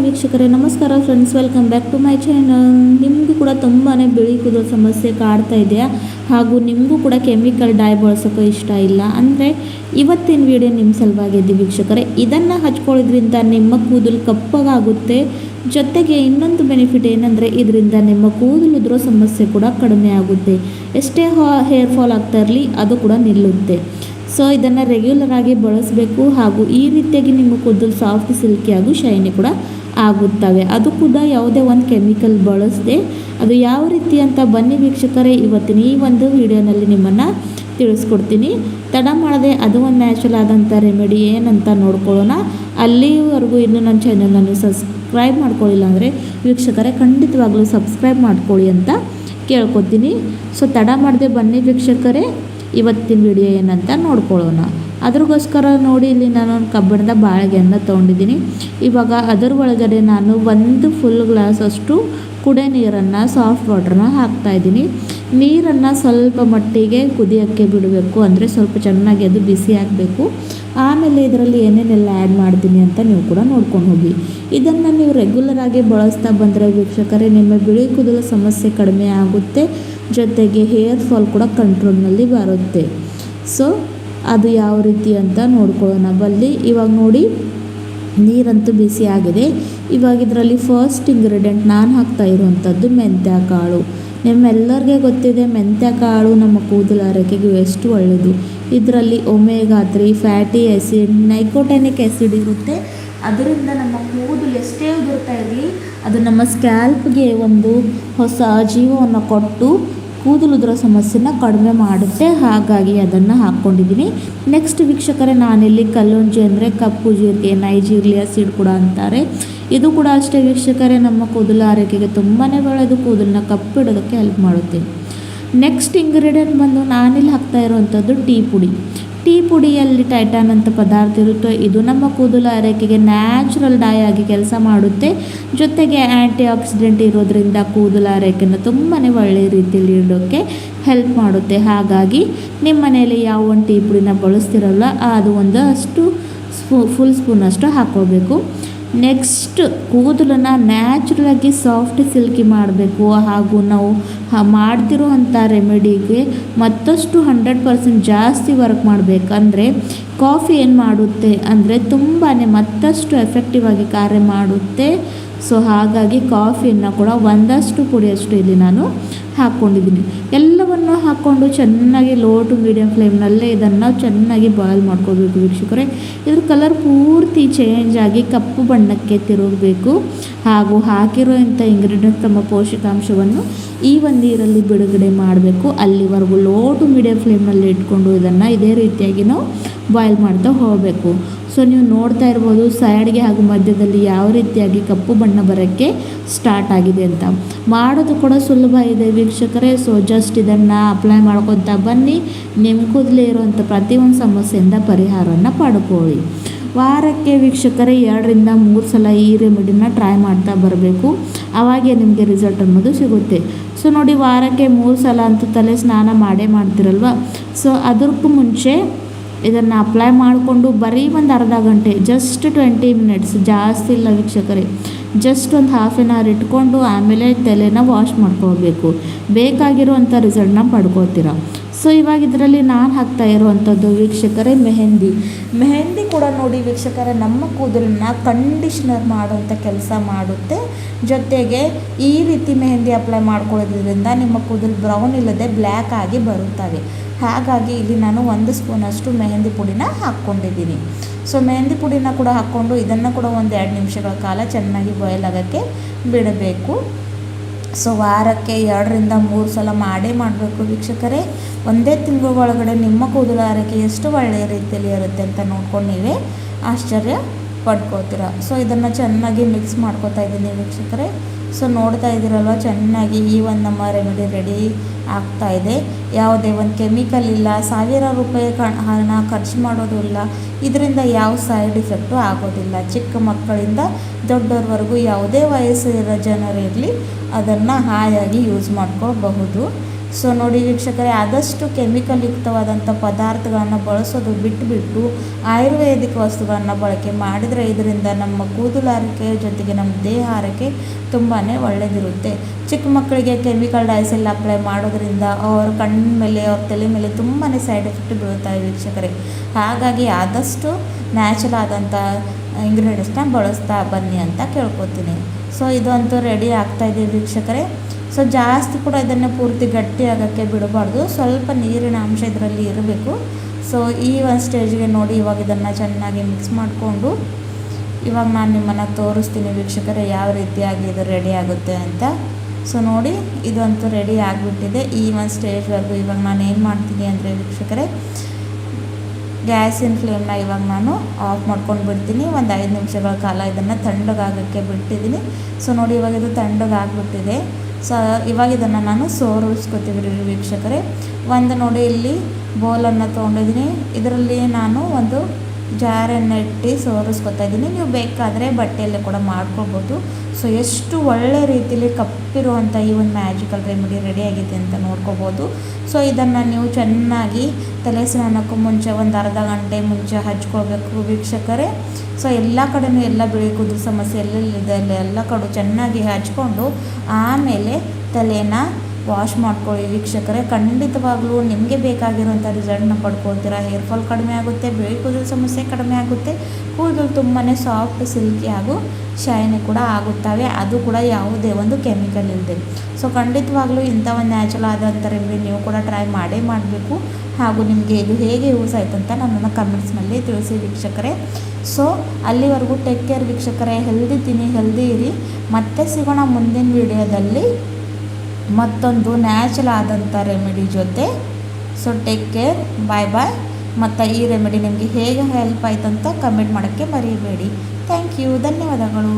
Hi ವೀಕ್ಷಕರೇ, ನಮಸ್ಕಾರ friends, welcome back to my channel. ನಿಮಗೂ ಕೂಡ ತುಂಬಾ ಬಿಳಿ ಕೂದಲು ಸಮಸ್ಯೆ ಕಾಡ್ತಾ ಇದೆಯಾ? ಹಾಗೂ ನಿಮಗೂ ಕೂಡ ಕೆಮಿಕಲ್ ಡೈ ಬಳಸೋಕೆ ಇಷ್ಟ ಇಲ್ಲ ಅಂದರೆ ಇವತ್ತಿನ ವಿಡಿಯೋ ನಿಮ್ಮ ಸಲುವಾಗಿದ್ದು ವೀಕ್ಷಕರೇ. ಇದನ್ನು ಹಚ್ಕೊಳ್ಳೋದ್ರಿಂದ ನಿಮ್ಮ ಕೂದಲು ಕಪ್ಪಗಾಗುತ್ತೆ. ಜೊತೆಗೆ ಇನ್ನೊಂದು ಬೆನಿಫಿಟ್ ಏನಂದರೆ ಇದರಿಂದ ನಿಮ್ಮ ಕೂದಲು ಉದುರೋ ಸಮಸ್ಯೆ ಕೂಡ ಕಡಿಮೆ ಆಗುತ್ತೆ. ಎಷ್ಟೇ ಹೇರ್ ಫಾಲ್ ಆಗ್ತಾ ಇರಲಿ ಅದು ಕೂಡ ನಿಲ್ಲುತ್ತೆ. ಸೊ ಇದನ್ನು ರೆಗ್ಯುಲರ್ ಆಗಿ ಬಳಸಬೇಕು. ಹಾಗೂ ಈ ರೀತಿಯಾಗಿ ನಿಮ್ಮ ಕೂದಲು ಸಾಫ್ಟ್, ಸಿಲ್ಕಿ ಹಾಗೂ ಶೈನಿ ಕೂಡ ಆಗುತ್ತವೆ. ಅದು ಕೂಡ ಯಾವುದೇ ಒಂದು ಕೆಮಿಕಲ್ ಬಳಸದೆ. ಅದು ಯಾವ ರೀತಿ ಅಂತ ಬನ್ನಿ ವೀಕ್ಷಕರೇ, ಇವತ್ತಿನ ಈ ಒಂದು ವಿಡಿಯೋನಲ್ಲಿ ನಿಮ್ಮನ್ನು ತಿಳಿಸ್ಕೊಡ್ತೀನಿ. ತಡ ಮಾಡದೆ ಅದು ಒಂದು ನ್ಯಾಚುರಲ್ ಆದಂಥ ರೆಮಿಡಿ ಏನಂತ ನೋಡ್ಕೊಳ್ಳೋಣ. ಅಲ್ಲಿವರೆಗೂ ಇನ್ನೂ ನನ್ನ ಚಾನಲನ್ನು ಸಬ್ಸ್ಕ್ರೈಬ್ ಮಾಡ್ಕೊಳ್ಳಿಲ್ಲ ಅಂದರೆ ವೀಕ್ಷಕರೇ ಖಂಡಿತವಾಗ್ಲೂ ಸಬ್ಸ್ಕ್ರೈಬ್ ಮಾಡ್ಕೊಳ್ಳಿ ಅಂತ ಕೇಳ್ಕೊತೀನಿ. ಸೊ ತಡ ಮಾಡದೆ ಬನ್ನಿ ವೀಕ್ಷಕರೇ, ಇವತ್ತಿನ ವಿಡಿಯೋ ಏನಂತ ನೋಡ್ಕೊಳ್ಳೋಣ. ಅದ್ರಗೋಸ್ಕರ ನೋಡಿ, ಇಲ್ಲಿ ನಾನು ಒಂದು ಕಬ್ಬಿಣದ ಬಾಳಿಗೆಯನ್ನು ತೊಗೊಂಡಿದ್ದೀನಿ. ಇವಾಗ ಅದರ ಒಳಗಡೆ ನಾನು ಒಂದು ಫುಲ್ ಗ್ಲಾಸ್ ಅಷ್ಟು ಕುಡಿಯೋ ನೀರನ್ನು, ಸಾಫ್ಟ್ ವಾಟ್ರನ್ನ ಹಾಕ್ತಾಯಿದ್ದೀನಿ. ನೀರನ್ನು ಸ್ವಲ್ಪ ಮಟ್ಟಿಗೆ ಕುದಿಯೋಕ್ಕೆ ಬಿಡಬೇಕು, ಅಂದರೆ ಸ್ವಲ್ಪ ಚೆನ್ನಾಗಿ ಅದು ಬಿಸಿ ಆಗಬೇಕು. ಆಮೇಲೆ ಇದರಲ್ಲಿ ಏನೇನೆಲ್ಲ ಆ್ಯಡ್ ಮಾಡ್ತೀನಿ ಅಂತ ನೀವು ಕೂಡ ನೋಡ್ಕೊಂಡು ಹೋಗಿ. ಇದನ್ನು ನೀವು ರೆಗ್ಯುಲರ್ ಆಗಿ ಬಳಸ್ತಾ ಬಂದರೆ ವೀಕ್ಷಕರೇ, ನಿಮ್ಮ ಬಿಳಿ ಕೂದಲು ಸಮಸ್ಯೆ ಕಡಿಮೆ ಆಗುತ್ತೆ. ಜೊತೆಗೆ ಹೇರ್ ಫಾಲ್ ಕೂಡ ಕಂಟ್ರೋಲ್ನಲ್ಲಿ ಬರುತ್ತೆ. ಸೊ ಅದು ಯಾವ ರೀತಿ ಅಂತ ನೋಡ್ಕೊಳ್ಳೋಣ ಬಲ್ಲಿ. ಇವಾಗ ನೋಡಿ, ನೀರಂತೂ ಬಿಸಿ ಆಗಿದೆ. ಇವಾಗ ಇದರಲ್ಲಿ ಫಸ್ಟ್ ಇಂಗ್ರೀಡಿಯೆಂಟ್ ನಾನು ಹಾಕ್ತಾ ಇರುವಂಥದ್ದು ಮೆಂತ್ಯ ಕಾಳು. ನಿಮ್ಮೆಲ್ಲರಿಗೆ ಗೊತ್ತಿದೆ ಮೆಂತ್ಯ ಕಾಳು ನಮ್ಮ ಕೂದಲು ಆರೈಕೆಗೆ ಎಷ್ಟು ಒಳ್ಳೆಯದು. ಇದರಲ್ಲಿ ಒಮೆಗಾ 3 ಫ್ಯಾಟಿ ಆ್ಯಸಿಡ್, ನೈಕೋಟೆನಿಕ್ ಆ್ಯಸಿಡ್ ಇರುತ್ತೆ. ಅದರಿಂದ ನಮ್ಮ ಕೂದಲು ಎಷ್ಟೇ ಉದುರ್ತಾ ಇರಲಿ ಅದು ನಮ್ಮ ಸ್ಕ್ಯಾಲ್ಪ್ಗೆ ಒಂದು ಹೊಸ ಜೀವವನ್ನು ಕೊಟ್ಟು ಕೂದಲು ಉದುರೋ ಸಮಸ್ಯೆನ ಕಡಿಮೆ ಮಾಡುತ್ತೆ. ಹಾಗಾಗಿ ಅದನ್ನು ಹಾಕ್ಕೊಂಡಿದ್ದೀನಿ. ನೆಕ್ಸ್ಟ್ ವೀಕ್ಷಕರೇ, ನಾನಿಲ್ಲಿ ಕಲ್ಲುಂಜಿ ಅಂದರೆ ಕಪ್ಪು ಜೀರಿಗೆ, ನೈಜೀರಿಯಾ ಸೀಡ್ ಕೂಡ ಅಂತಾರೆ. ಇದು ಕೂಡ ಅಷ್ಟೇ ವೀಕ್ಷಕರೇ, ನಮ್ಮ ಕೂದಲು ಆರೈಕೆಗೆ ತುಂಬಾ ಒಳ್ಳೆಯದು. ಕೂದಲನ್ನ ಕಪ್ಪಿಡೋದಕ್ಕೆ ಹೆಲ್ಪ್ ಮಾಡುತ್ತೆ. ನೆಕ್ಸ್ಟ್ ಇಂಗ್ರೀಡಿಯೆಂಟ್ ಬಂದು ನಾನಿಲ್ಲಿ ಹಾಕ್ತಾ ಇರುವಂಥದ್ದು ಟೀ ಪುಡಿ. ಟೀ ಪುಡಿಯಲ್ಲಿ ಟೈಟಾನ್ ಅಂತ ಪದಾರ್ಥ ಇರುತ್ತೆ. ಇದು ನಮ್ಮ ಕೂದಲು ಆರೈಕೆಗೆ ನ್ಯಾಚುರಲ್ ಡೈ ಆಗಿ ಕೆಲಸ ಮಾಡುತ್ತೆ. ಜೊತೆಗೆ ಆ್ಯಂಟಿ ಆಕ್ಸಿಡೆಂಟ್ ಇರೋದ್ರಿಂದ ಕೂದಲು ಆರೈಕೆಯನ್ನು ತುಂಬಾ ಒಳ್ಳೆಯ ರೀತಿಯಲ್ಲಿ ಇಡೋಕ್ಕೆ ಹೆಲ್ಪ್ ಮಾಡುತ್ತೆ. ಹಾಗಾಗಿ ನಿಮ್ಮ ಮನೆಯಲ್ಲಿ ಯಾವ ಒಂದು ಟೀ ಪುಡಿನ ಬಳಸ್ತಿರಲ್ಲ ಅದು ಒಂದು ಅಷ್ಟು ಫುಲ್ ಸ್ಪೂನಷ್ಟು ಹಾಕ್ಕೋಬೇಕು. ನೆಕ್ಸ್ಟ್ ಕೂದಲನ್ನು ನ್ಯಾಚುರಲಾಗಿ ಸಾಫ್ಟ್ ಸಿಲ್ಕಿ ಮಾಡಬೇಕು. ಹಾಗೂ ನಾವು ಮಾಡ್ತಿರೋವಂಥ ರೆಮಿಡಿಗೆ ಮತ್ತಷ್ಟು 100% ಜಾಸ್ತಿ ವರ್ಕ್ ಮಾಡಬೇಕಂದ್ರೆ ಕಾಫಿ ಏನು ಮಾಡುತ್ತೆ ಅಂದರೆ ತುಂಬಾ ಮತ್ತಷ್ಟು ಎಫೆಕ್ಟಿವ್ ಆಗಿ ಕಾರ್ಯ ಮಾಡುತ್ತೆ. ಸೊ ಹಾಗಾಗಿ ಕಾಫಿಯನ್ನು ಕೂಡ ಒಂದಷ್ಟು ಪುಡಿಯಷ್ಟು ಇಲ್ಲಿ ನಾನು ಹಾಕ್ಕೊಂಡಿದ್ದೀನಿ. ಎಲ್ಲವನ್ನು ಹಾಕ್ಕೊಂಡು ಚೆನ್ನಾಗಿ ಲೋ ಟು ಮೀಡಿಯಮ್ ಫ್ಲೇಮ್ನಲ್ಲೇ ಇದನ್ನು ಚೆನ್ನಾಗಿ ಬಾಯ್ಲ್ ಮಾಡ್ಕೋಬೇಕು ವೀಕ್ಷಕರೇ. ಇದ್ರ ಕಲರ್ ಪೂರ್ತಿ ಚೇಂಜ್ ಆಗಿ ಕಪ್ಪು ಬಣ್ಣಕ್ಕೆ ತಿರುಗಬೇಕು. ಹಾಗೂ ಹಾಕಿರೋ ಇಂಥ ಇಂಗ್ರೀಡಿಯೆಂಟ್ ತಮ್ಮ ಪೋಷಕಾಂಶವನ್ನು ಈ ಒಂದು ನೀರಲ್ಲಿ ಬಿಡುಗಡೆ ಮಾಡಬೇಕು. ಅಲ್ಲಿವರೆಗೂ ಲೋ ಟು ಮೀಡಿಯಮ್ ಫ್ಲೇಮ್ನಲ್ಲಿ ಇಟ್ಕೊಂಡು ಇದನ್ನು ಇದೇ ರೀತಿಯಾಗಿ ನಾವು ಬಾಯ್ಲ್ ಮಾಡ್ತಾ ಹೋಗಬೇಕು. ಸೊ ನೀವು ನೋಡ್ತಾ ಇರ್ಬೋದು ಸೈಡ್ಗೆ ಹಾಗೂ ಮಧ್ಯದಲ್ಲಿ ಯಾವ ರೀತಿಯಾಗಿ ಕಪ್ಪು ಬಣ್ಣ ಬರೋಕ್ಕೆ ಸ್ಟಾರ್ಟ್ ಆಗಿದೆ ಅಂತ. ಮಾಡೋದು ಕೂಡ ಸುಲಭ ಇದೆ ವೀಕ್ಷಕರೇ. ಸೊ ಜಸ್ಟ್ ಇದನ್ನು ಅಪ್ಲೈ ಮಾಡ್ಕೊತಾ ಬನ್ನಿ. ನಿಮ್ಮ ಕೂದಲೇ ಇರುವಂಥ ಪ್ರತಿಯೊಂದು ಸಮಸ್ಯೆಯಿಂದ ಪರಿಹಾರವನ್ನು ಪಡ್ಕೊಳ್ಳಿ. ವಾರಕ್ಕೆ ವೀಕ್ಷಕರೇ 2ರಿಂದ 3 ಸಲ ಈ ರೆಮಿಡಿನ ಟ್ರೈ ಮಾಡ್ತಾ ಬರಬೇಕು. ಆವಾಗೇ ನಿಮಗೆ ರಿಸಲ್ಟ್ ಅನ್ನೋದು ಸಿಗುತ್ತೆ. ಸೊ ನೋಡಿ, ವಾರಕ್ಕೆ 3 ಸಲ ಅಂತೂ ತಲೆ ಸ್ನಾನ ಮಾಡೇ ಮಾಡ್ತಿರಲ್ವ. ಸೊ ಅದಕ್ಕೂ ಮುಂಚೆ ಇದನ್ನು ಅಪ್ಲೈ ಮಾಡಿಕೊಂಡು ಬರೀ ಒಂದು ಅರ್ಧ ಗಂಟೆ, ಜಸ್ಟ್ 20 ಮಿನಿಟ್ಸ್, ಜಾಸ್ತಿ ಇಲ್ಲ ವೀಕ್ಷಕರೇ, ಜಸ್ಟ್ ಒಂದು ಹಾಫ್ ಆನ್ ಅವರ್ ಇಟ್ಕೊಂಡು ಆಮೇಲೆ ತಲೆನ ವಾಶ್ ಮಾಡ್ಕೊಳ್ಬೇಕು. ಬೇಕಾಗಿರುವಂಥ ರಿಸಲ್ಟ್ನ ಪಡ್ಕೋತೀರ. ಸೊ ಇವಾಗ ಇದರಲ್ಲಿ ನಾನು ಹಾಕ್ತಾ ಇರುವಂಥದ್ದು ವೀಕ್ಷಕರೇ ಮೆಹಂದಿ ಕೂಡ ನೋಡಿ ವೀಕ್ಷಕರೇ, ನಮ್ಮ ಕೂದಲನ್ನ ಕಂಡೀಷ್ನರ್ ಮಾಡುವಂಥ ಕೆಲಸ ಮಾಡುತ್ತೆ. ಜೊತೆಗೆ ಈ ರೀತಿ ಮೆಹಂದಿ ಅಪ್ಲೈ ಮಾಡ್ಕೊಳ್ಳೋದ್ರಿಂದ ನಿಮ್ಮ ಕೂದಲು ಬ್ರೌನ್ ಇಲ್ಲದೆ ಬ್ಲ್ಯಾಕ್ ಆಗಿ ಬರುತ್ತವೆ. ಹಾಗಾಗಿ ಇಲ್ಲಿ ನಾನು 1 ಸ್ಪೂನಷ್ಟು ಮೆಹಂದಿ ಪುಡಿನ ಹಾಕ್ಕೊಂಡಿದ್ದೀನಿ. ಸೊ ಮೆಹಂದಿ ಪುಡಿನ ಕೂಡ ಹಾಕ್ಕೊಂಡು ಇದನ್ನು ಕೂಡ ಒಂದು 2 ನಿಮಿಷಗಳ ಕಾಲ ಚೆನ್ನಾಗಿ ಬಾಯ್ಲ್ ಆಗೋಕ್ಕೆ ಬಿಡಬೇಕು. ಸೊ ವಾರಕ್ಕೆ 2ರಿಂದ 3 ಸಲ ಮಾಡಬೇಕು ವೀಕ್ಷಕರೇ. ಒಂದೇ ತಿಂಗಳ ಒಳಗಡೆ ನಿಮ್ಮ ಕೂದಲು ಆರೈಕೆ ಎಷ್ಟು ಒಳ್ಳೆಯ ರೀತಿಯಲ್ಲಿ ಇರುತ್ತೆ ಅಂತ ನೋಡ್ಕೊಂಡು ನೀವೇ ಆಶ್ಚರ್ಯ ಪಡ್ಕೋತೀರ. ಸೊ ಇದನ್ನು ಚೆನ್ನಾಗಿ ಮಿಕ್ಸ್ ಮಾಡ್ಕೋತಾ ಇದ್ದೀನಿ ವೀಕ್ಷಕರೇ. ಸೊ ನೋಡ್ತಾ ಇದ್ದೀರಲ್ವ, ಚೆನ್ನಾಗಿ ಈ ಒಂದು ನಮ್ಮ ರೆಮಿಡಿ ರೆಡಿ ಆಗ್ತಾಯಿದೆ. ಯಾವುದೇ ಒಂದು ಕೆಮಿಕಲ್ ಇಲ್ಲ, ₹1000 ಹಣ ಖರ್ಚು ಮಾಡೋದು ಇಲ್ಲ. ಇದರಿಂದ ಯಾವ ಸೈಡ್ ಇಫೆಕ್ಟು ಆಗೋದಿಲ್ಲ. ಚಿಕ್ಕ ಮಕ್ಕಳಿಂದ ದೊಡ್ಡವ್ರವರೆಗೂ ಯಾವುದೇ ವಯಸ್ಸಿರೋ ಜನರಿರಲಿ ಅದನ್ನು ಹಾಯಾಗಿ ಯೂಸ್ ಮಾಡ್ಕೋಬಹುದು. ಸೊ ನೋಡಿ ವೀಕ್ಷಕರೇ, ಆದಷ್ಟು ಕೆಮಿಕಲ್ ಯುಕ್ತವಾದಂಥ ಪದಾರ್ಥಗಳನ್ನು ಬಳಸೋದು ಬಿಟ್ಟುಬಿಟ್ಟು ಆಯುರ್ವೇದಿಕ್ ವಸ್ತುಗಳನ್ನು ಬಳಕೆ ಮಾಡಿದರೆ ಇದರಿಂದ ನಮ್ಮ ಕೂದಲಾರೈಕೆ ಜೊತೆಗೆ ನಮ್ಮ ದೇಹ ಆರೈಕೆ ತುಂಬಾ ಒಳ್ಳೆಯದಿರುತ್ತೆ. ಚಿಕ್ಕ ಮಕ್ಕಳಿಗೆ ಕೆಮಿಕಲ್ ಡೈಸ್ ಎಲ್ಲ ಅಪ್ಲೈ ಮಾಡೋದ್ರಿಂದ ಅವ್ರ ಕಣ್ಣ ಮೇಲೆ ಅವ್ರ ತಲೆ ಮೇಲೆ ತುಂಬಾ ಸೈಡ್ ಎಫೆಕ್ಟ್ ಬೀಳುತ್ತವೆ ವೀಕ್ಷಕರೇ. ಹಾಗಾಗಿ ಆದಷ್ಟು ನ್ಯಾಚುರಲ್ ಆದಂಥ ಇಂಗ್ರೀಡಿಯೆಂಟ್ಸ್ನ ಬಳಸ್ತಾ ಬನ್ನಿ ಅಂತ ಕೇಳ್ಕೊತೀನಿ. ಸೊ ಇದಂತೂ ರೆಡಿ ಆಗ್ತಾಯಿದೆ ವೀಕ್ಷಕರೇ. ಸೊ ಜಾಸ್ತಿ ಕೂಡ ಇದನ್ನು ಪೂರ್ತಿ ಗಟ್ಟಿ ಆಗೋಕ್ಕೆ ಬಿಡಬಾರ್ದು, ಸ್ವಲ್ಪ ನೀರಿನ ಅಂಶ ಇದರಲ್ಲಿ ಇರಬೇಕು. ಸೊ ಈ ಒಂದು ಸ್ಟೇಜ್ಗೆ ನೋಡಿ, ಇವಾಗ ಇದನ್ನು ಚೆನ್ನಾಗಿ ಮಿಕ್ಸ್ ಮಾಡಿಕೊಂಡು ಇವಾಗ ನಾನು ನಿಮ್ಮನ್ನು ತೋರಿಸ್ತೀನಿ ವೀಕ್ಷಕರೇ ಯಾವ ರೀತಿಯಾಗಿ ಇದು ರೆಡಿ ಆಗುತ್ತೆ ಅಂತ. ಸೊ ನೋಡಿ, ಇದಂತೂ ರೆಡಿ ಆಗಿಬಿಟ್ಟಿದೆ. ಈ ಒಂದು ಸ್ಟೇಜ್ವರೆಗೂ ಇವಾಗ ನಾನು ಏನು ಮಾಡ್ತೀನಿ ಅಂದರೆ ವೀಕ್ಷಕರೇ, ಗ್ಯಾಸಿನ ಫ್ಲೇಮ್ನ ಇವಾಗ ನಾನು ಆಫ್ ಮಾಡ್ಕೊಂಡು ಬಿಡ್ತೀನಿ. ಒಂದು 5 ನಿಮಿಷಗಳ ಕಾಲ ಇದನ್ನು ತಣ್ಣಗಾಗೋಕ್ಕೆ ಬಿಟ್ಟಿದ್ದೀನಿ. ಸೊ ನೋಡಿ, ಇವಾಗ ಇದು ತಣ್ಣಗಾಗ್ಬಿಟ್ಟಿದೆ. ಸೊ ಇವಾಗ ಇದನ್ನು ನಾನು ಸೋರಿಸ್ಕೊತೀವಿ ವೀಕ್ಷಕರೇ. ಒಂದು ನೋಡಿ ಇಲ್ಲಿ ಬೌಲನ್ನು ತೊಗೊಂಡಿದ್ದೀನಿ, ಇದರಲ್ಲಿ ನಾನು ಒಂದು ಜಾರನ್ನು ಇಟ್ಟು ಸೋರಿಸ್ಕೊತಾ ಇದ್ದೀನಿ. ನೀವು ಬೇಕಾದರೆ ಬಟ್ಟೆಯಲ್ಲೇ ಕೂಡ ಮಾಡ್ಕೊಳ್ಬೋದು. ಸೊ ಎಷ್ಟು ಒಳ್ಳೆ ರೀತಿಯಲ್ಲಿ ಕಪ್ಪಿರುವಂಥ ಈ ಒಂದು ಮ್ಯಾಜಿಕಲ್ ರೆಮಿಡಿ ರೆಡಿಯಾಗಿದೆ ಅಂತ ನೋಡ್ಕೋಬೋದು. ಸೊ ಇದನ್ನು ನೀವು ಚೆನ್ನಾಗಿ ತಲೆ ಸ್ನಾನಕ್ಕೂ ಮುಂಚೆ ಒಂದು ಅರ್ಧ ಗಂಟೆ ಮುಂಚೆ ಹಚ್ಕೊಳ್ಬೇಕು ವೀಕ್ಷಕರೇ. ಸೊ ಎಲ್ಲ ಕಡೆಯೂ ಎಲ್ಲ ಬಿಳಿ ಕೂದಲು ಸಮಸ್ಯೆ ಎಲ್ಲೆಲ್ಲಿದೆ ಎಲ್ಲ ಕಡೆ ಚೆನ್ನಾಗಿ ಹಚ್ಕೊಂಡು ಆಮೇಲೆ ತಲೆನ ವಾಶ್ ಮಾಡ್ಕೊಳ್ಳಿ ವೀಕ್ಷಕರೇ. ಖಂಡಿತವಾಗ್ಲೂ ನಿಮಗೆ ಬೇಕಾಗಿರುವಂಥ ರಿಸಲ್ಟ್ನ ಪಡ್ಕೊಳ್ತೀರಾ. ಹೇರ್ ಫಾಲ್ ಕಡಿಮೆ ಆಗುತ್ತೆ, ಬಿಳಿ ಕೂದಲು ಸಮಸ್ಯೆ ಕಡಿಮೆ ಆಗುತ್ತೆ, ಕೂದಲು ತುಂಬಾ ಸಾಫ್ಟ್ ಸಿಲ್ಕಿ ಹಾಗೂ ಶೈನಿ ಕೂಡ ಆಗುತ್ತವೆ, ಅದು ಕೂಡ ಯಾವುದೇ ಒಂದು ಕೆಮಿಕಲ್ ಇಲ್ಲದೆ. ಸೊ ಖಂಡಿತವಾಗ್ಲೂ ಇಂಥ ಒಂದು ನ್ಯಾಚುರಲ್ ಆದಂಥ ರೆಮಿಡಿ ನೀವು ಕೂಡ ಟ್ರೈ ಮಾಡಬೇಕು. ಹಾಗೂ ನಿಮಗೆ ಇದು ಹೇಗೆ ಯೂಸ್ ಆಯಿತು ಅಂತ ನನ್ನನ್ನು ಕಮೆಂಟ್ಸ್ನಲ್ಲಿ ತಿಳಿಸಿ ವೀಕ್ಷಕರೇ. ಸೊ ಅಲ್ಲಿವರೆಗೂ ಟೇಕ್ ಕೇರ್ ವೀಕ್ಷಕರೇ. ಹೆಲ್ದಿ ತಿನ್ನಿ, ಹೆಲ್ದಿ ಇರಿ. ಮತ್ತೆ ಸಿಗೋಣ ಮುಂದಿನ ವಿಡಿಯೋದಲ್ಲಿ ಮತ್ತೊಂದು ನ್ಯಾಚುರಲ್ ಆದಂಥ ರೆಮಿಡಿ ಜೊತೆ. ಸೊ ಟೇಕ್ ಕೇರ್, ಬಾಯ್. ಮತ್ತು ಈ ರೆಮಿಡಿ ನಿಮಗೆ ಹೇಗೆ ಹೆಲ್ಪ್ ಆಯ್ತು ಅಂತ ಕಮೆಂಟ್ ಮಾಡೋಕ್ಕೆ ಮರಿಬೇಡಿ. ಥ್ಯಾಂಕ್ ಯು, ಧನ್ಯವಾದಗಳು.